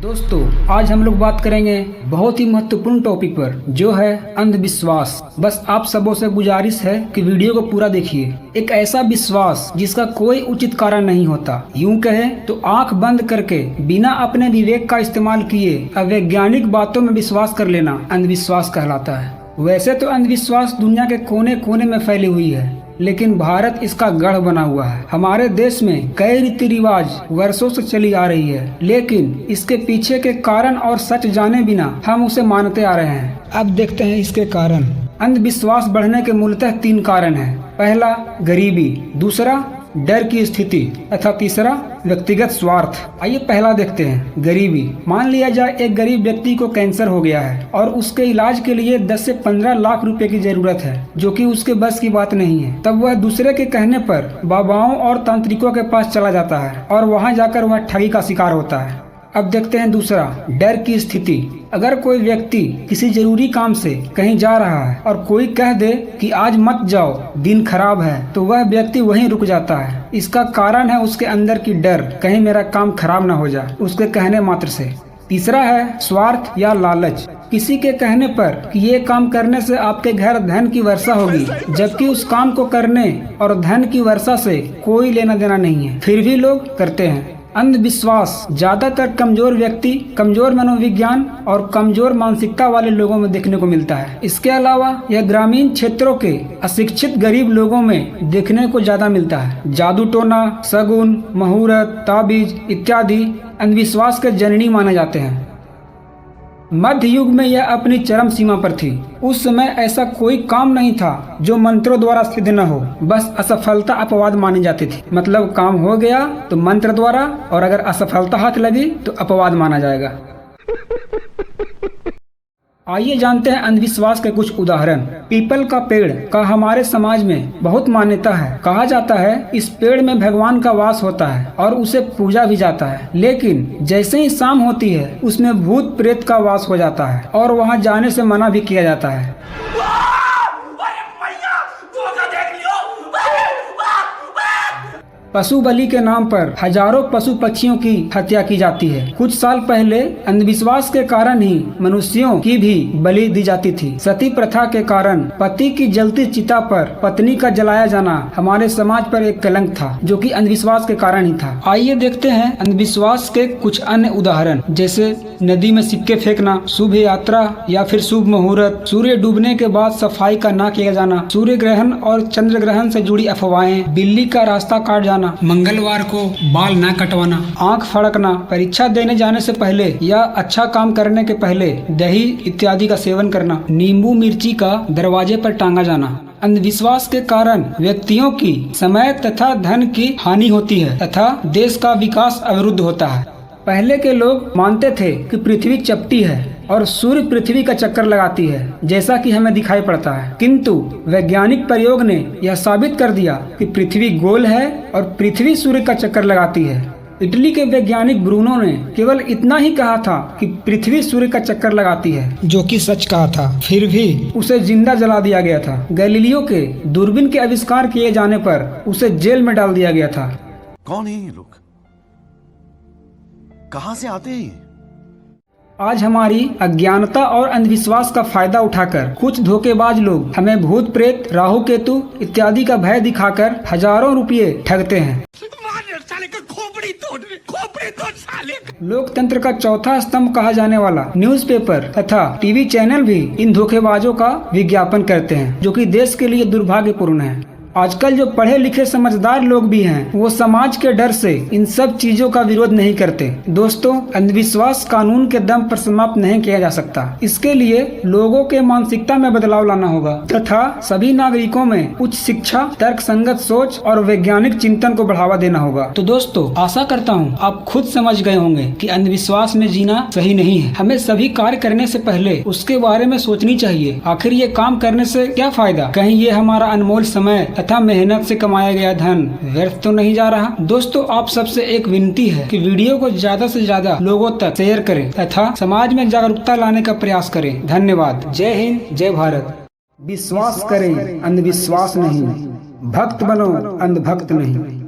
दोस्तों, आज हम लोग बात करेंगे बहुत ही महत्वपूर्ण टॉपिक पर, जो है अंधविश्वास। बस आप सबों से गुजारिश है कि वीडियो को पूरा देखिए। एक ऐसा विश्वास जिसका कोई उचित कारण नहीं होता, यूं कहे तो आंख बंद करके बिना अपने विवेक का इस्तेमाल किए अवैज्ञानिक बातों में विश्वास कर लेना अंधविश्वास कहलाता है। वैसे तो अंधविश्वास दुनिया के कोने कोने में फैली हुई है, लेकिन भारत इसका गढ़ बना हुआ है। हमारे देश में कई रीति रिवाज वर्षों से चली आ रही है, लेकिन इसके पीछे के कारण और सच जाने बिना हम उसे मानते आ रहे हैं। अब देखते हैं इसके कारण। अंधविश्वास बढ़ने के मूलतः 3 कारण हैं। पहला, गरीबी। दूसरा, डर की स्थिति। तथा तीसरा, व्यक्तिगत स्वार्थ। आइए पहला देखते हैं, गरीबी। मान लिया जाए एक गरीब व्यक्ति को कैंसर हो गया है और उसके इलाज के लिए 10 से 15 लाख रुपए की जरूरत है, जो कि उसके बस की बात नहीं है। तब वह दूसरे के कहने पर बाबाओं और तांत्रिकों के पास चला जाता है और वहां जाकर वह ठगी का शिकार होता है। अब देखते हैं दूसरा, डर की स्थिति। अगर कोई व्यक्ति किसी जरूरी काम से कहीं जा रहा है और कोई कह दे कि आज मत जाओ, दिन खराब है, तो वह व्यक्ति वहीं रुक जाता है। इसका कारण है उसके अंदर की डर, कहीं मेरा काम खराब ना हो जाए उसके कहने मात्र से। तीसरा है स्वार्थ या लालच। किसी के कहने पर कि ये काम करने से आपके घर धन की वर्षा होगी, जबकि उस काम को करने और धन की वर्षा से कोई लेना देना नहीं है, फिर भी लोग करते हैं। अंधविश्वास ज्यादातर कमजोर व्यक्ति, कमजोर मनोविज्ञान और कमजोर मानसिकता वाले लोगों में देखने को मिलता है। इसके अलावा यह ग्रामीण क्षेत्रों के अशिक्षित गरीब लोगों में देखने को ज्यादा मिलता है। जादू टोना, शगुन, मुहूर्त, ताबीज इत्यादि अंधविश्वास के जननी माने जाते हैं। मध्य युग में यह अपनी चरम सीमा पर थी। उस समय ऐसा कोई काम नहीं था जो मंत्रों द्वारा सिद्ध न हो, बस असफलता अपवाद मानी जाती थी। मतलब काम हो गया तो मंत्र द्वारा, और अगर असफलता हाथ लगी तो अपवाद माना जाएगा। आइए जानते हैं अंधविश्वास के कुछ उदाहरण। पीपल का पेड़ का हमारे समाज में बहुत मान्यता है। कहा जाता है इस पेड़ में भगवान का वास होता है और उसे पूजा भी जाता है, लेकिन जैसे ही शाम होती है उसमें भूत प्रेत का वास हो जाता है और वहां जाने से मना भी किया जाता है। पशु बलि के नाम पर हजारों पशु पक्षियों की हत्या की जाती है। कुछ साल पहले अंधविश्वास के कारण ही मनुष्यों की भी बलि दी जाती थी। सती प्रथा के कारण पति की जलती चिता पर पत्नी का जलाया जाना हमारे समाज पर एक कलंक था, जो कि अंधविश्वास के कारण ही था। आइए देखते हैं अंधविश्वास के कुछ अन्य उदाहरण, जैसे नदी में सिक्के फेंकना, शुभ यात्रा या फिर शुभ मुहूर्त, सूर्य डूबने के बाद सफाई का ना किया जाना, सूर्य ग्रहण और चंद्र ग्रहण से जुड़ी अफवाहें, बिल्ली का रास्ता काट जाना, मंगलवार को बाल ना कटवाना, आंख फड़कना, परीक्षा देने जाने से पहले या अच्छा काम करने के पहले दही इत्यादि का सेवन करना, नींबू मिर्ची का दरवाजे पर टांगा जाना। अंधविश्वास के कारण व्यक्तियों की समय तथा धन की हानि होती है तथा देश का विकास अवरुद्ध होता है। पहले के लोग मानते थे कि पृथ्वी चपटी है और सूर्य पृथ्वी का चक्कर लगाती है, जैसा कि हमें दिखाई पड़ता है, किंतु वैज्ञानिक प्रयोग ने यह साबित कर दिया कि पृथ्वी गोल है और पृथ्वी सूर्य का चक्कर लगाती है। इटली के वैज्ञानिक ब्रूनो ने केवल इतना ही कहा था कि पृथ्वी सूर्य का चक्कर लगाती है, जो कि सच कहा था, फिर भी उसे जिंदा जला दिया गया था। गैलीलियो के दूरबीन के आविष्कार किए जाने पर उसे जेल में डाल दिया गया था। कौन है ये लोग? कहां से आते हैं? आज हमारी अज्ञानता और अंधविश्वास का फायदा उठाकर कुछ धोखेबाज लोग हमें भूत प्रेत, राहु केतु इत्यादि का भय दिखाकर हजारों रुपये ठगते हैं। लोकतंत्र का चौथा स्तंभ कहा जाने वाला न्यूज़पेपर तथा टीवी चैनल भी इन धोखेबाजों का विज्ञापन करते हैं, जो कि देश के लिए दुर्भाग्यपूर्ण है। आजकल जो पढ़े लिखे समझदार लोग भी हैं, वो समाज के डर से इन सब चीजों का विरोध नहीं करते। दोस्तों, अंधविश्वास कानून के दम पर समाप्त नहीं किया जा सकता। इसके लिए लोगों के मानसिकता में बदलाव लाना होगा तथा सभी नागरिकों में उच्च शिक्षा, तर्क संगत सोच और वैज्ञानिक चिंतन को बढ़ावा देना होगा। तो दोस्तों, आशा करता हूँ आप खुद समझ गए होंगे कि अंधविश्वास में जीना सही नहीं है। हमें सभी कार्य करने से पहले उसके बारे में सोचनी चाहिए, आखिर ये काम करने से क्या फायदा, कहीं ये हमारा अनमोल समय तथा मेहनत से कमाया गया धन व्यर्थ तो नहीं जा रहा। दोस्तों, आप सबसे एक विनती है कि वीडियो को ज्यादा से ज्यादा लोगों तक शेयर करें तथा समाज में जागरूकता लाने का प्रयास करें। धन्यवाद। जय हिंद, जय भारत। विश्वास करें, अंधविश्वास नहीं। भक्त बनो, अंधभक्त नहीं।